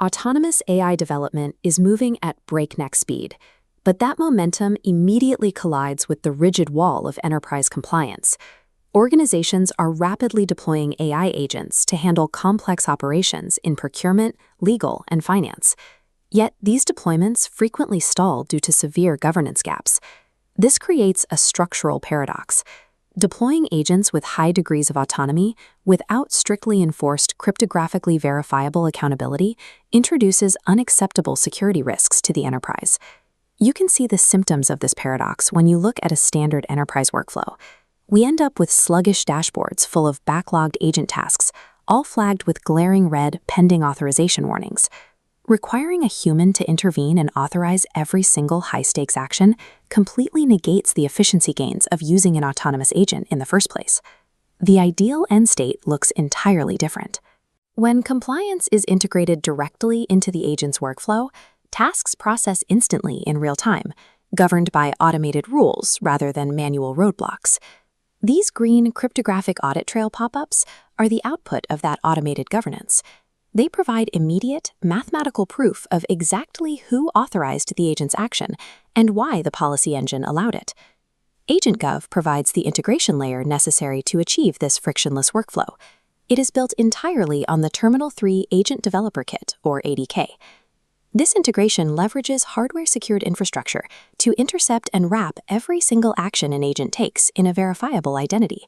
Autonomous AI development is moving at breakneck speed, but that momentum immediately collides with the rigid wall of enterprise compliance. Organizations are rapidly deploying AI agents to handle complex operations in procurement, legal, and finance. Yet these deployments frequently stall due to severe governance gaps. This creates a structural paradox. Deploying agents with high degrees of autonomy without strictly enforced cryptographically verifiable accountability introduces unacceptable security risks to the enterprise. You can see the symptoms of this paradox when you look at a standard enterprise workflow. We end up with sluggish dashboards full of backlogged agent tasks, all flagged with glaring red pending authorization warnings. Requiring a human to intervene and authorize every single high-stakes action completely negates the efficiency gains of using an autonomous agent in the first place. The ideal end state looks entirely different. When compliance is integrated directly into the agent's workflow, tasks process instantly in real time, governed by automated rules rather than manual roadblocks. These green cryptographic audit trail pop-ups are the output of that automated governance. They provide immediate, mathematical proof of exactly who authorized the agent's action and why the policy engine allowed it. AgentGov provides the integration layer necessary to achieve this frictionless workflow. It is built entirely on the Terminal 3 Agent Developer Kit, or ADK. This integration leverages hardware-secured infrastructure to intercept and wrap every single action an agent takes in a verifiable identity.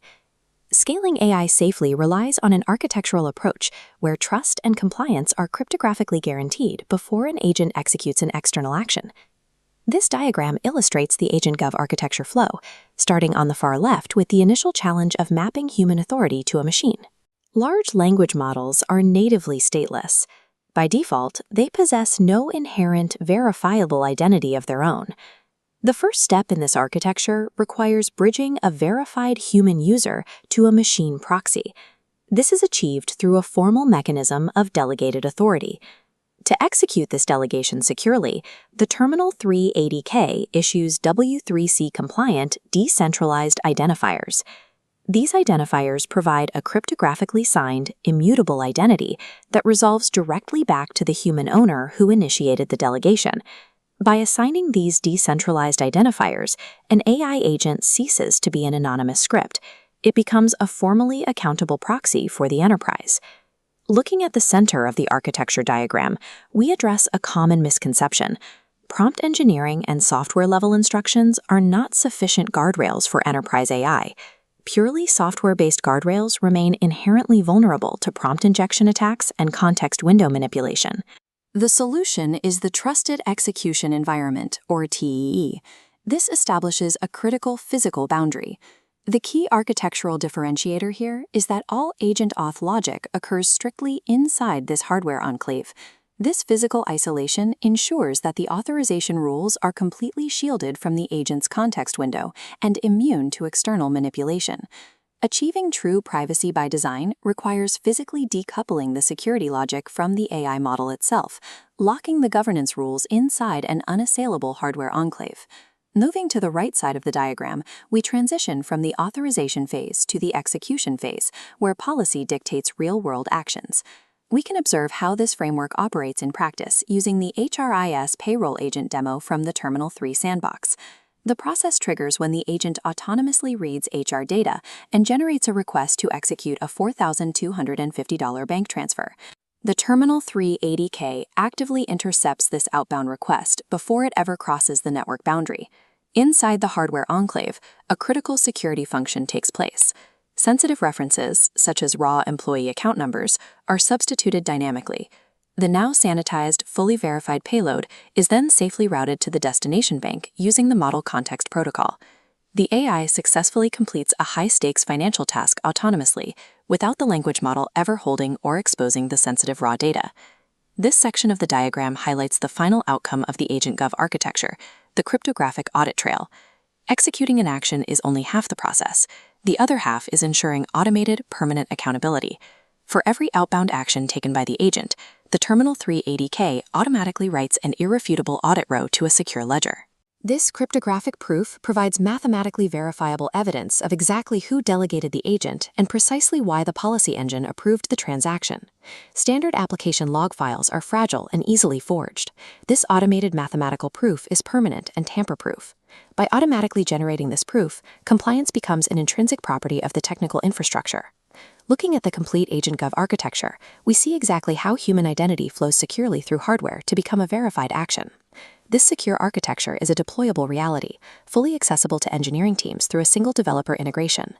Scaling AI safely relies on an architectural approach where trust and compliance are cryptographically guaranteed before an agent executes an external action. This diagram illustrates the AgentGov architecture flow, starting on the far left with the initial challenge of mapping human authority to a machine. Large language models are natively stateless. By default, they possess no inherent verifiable identity of their own. The first step in this architecture requires bridging a verified human user to a machine proxy. This is achieved through a formal mechanism of delegated authority. To execute this delegation securely, the Terminal 3 ADK issues W3C-compliant decentralized identifiers. These identifiers provide a cryptographically signed, immutable identity that resolves directly back to the human owner who initiated the delegation. By assigning these decentralized identifiers, an AI agent ceases to be an anonymous script. It becomes a formally accountable proxy for the enterprise. Looking at the center of the architecture diagram, we address a common misconception. Prompt engineering and software-level instructions are not sufficient guardrails for enterprise AI. Purely software-based guardrails remain inherently vulnerable to prompt injection attacks and context window manipulation. The solution is the Trusted Execution Environment, or TEE. This establishes a critical physical boundary. The key architectural differentiator here is that all agent auth logic occurs strictly inside this hardware enclave. This physical isolation ensures that the authorization rules are completely shielded from the agent's context window and immune to external manipulation. Achieving true privacy by design requires physically decoupling the security logic from the AI model itself, locking the governance rules inside an unassailable hardware enclave. Moving to the right side of the diagram, we transition from the authorization phase to the execution phase, where policy dictates real-world actions. We can observe how this framework operates in practice using the HRIS payroll agent demo from the Terminal 3 sandbox. The process triggers when the agent autonomously reads HR data and generates a request to execute a $4,250 bank transfer. The Terminal 3 ADK actively intercepts this outbound request before it ever crosses the network boundary. Inside the hardware enclave, a critical security function takes place. Sensitive references, such as raw employee account numbers, are substituted dynamically. The now sanitized, fully verified payload is then safely routed to the destination bank using the Model Context Protocol. The AI successfully completes a high-stakes financial task autonomously, without the language model ever holding or exposing the sensitive raw data. This section of the diagram highlights the final outcome of the AgentGov architecture, the cryptographic audit trail. Executing an action is only half the process. The other half is ensuring automated, permanent accountability. For every outbound action taken by the agent, the Terminal 3 ADK automatically writes an irrefutable audit row to a secure ledger. This cryptographic proof provides mathematically verifiable evidence of exactly who delegated the agent and precisely why the policy engine approved the transaction. Standard application log files are fragile and easily forged. This automated mathematical proof is permanent and tamper-proof. By automatically generating this proof, compliance becomes an intrinsic property of the technical infrastructure. Looking at the complete AgentGov architecture, we see exactly how human identity flows securely through hardware to become a verified action. This secure architecture is a deployable reality, fully accessible to engineering teams through a single developer integration.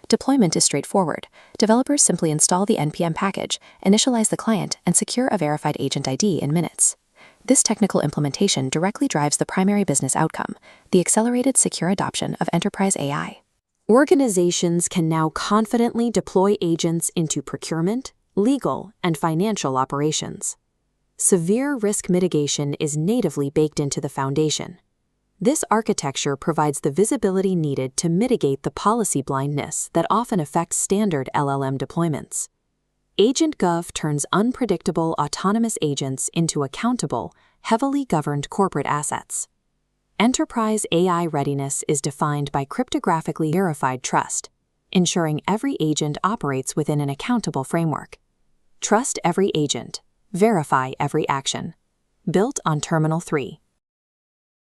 Deployment is straightforward. Developers simply install the NPM package, initialize the client, and secure a verified agent ID in minutes. This technical implementation directly drives the primary business outcome, the accelerated secure adoption of enterprise AI. Organizations can now confidently deploy agents into procurement, legal, and financial operations. Severe risk mitigation is natively baked into the foundation. This architecture provides the visibility needed to mitigate the policy blindness that often affects standard LLM deployments. AgentGov turns unpredictable autonomous agents into accountable, heavily governed corporate assets. Enterprise AI readiness is defined by cryptographically verified trust, ensuring every agent operates within an accountable framework. Trust every agent. Verify every action. Built on Terminal 3.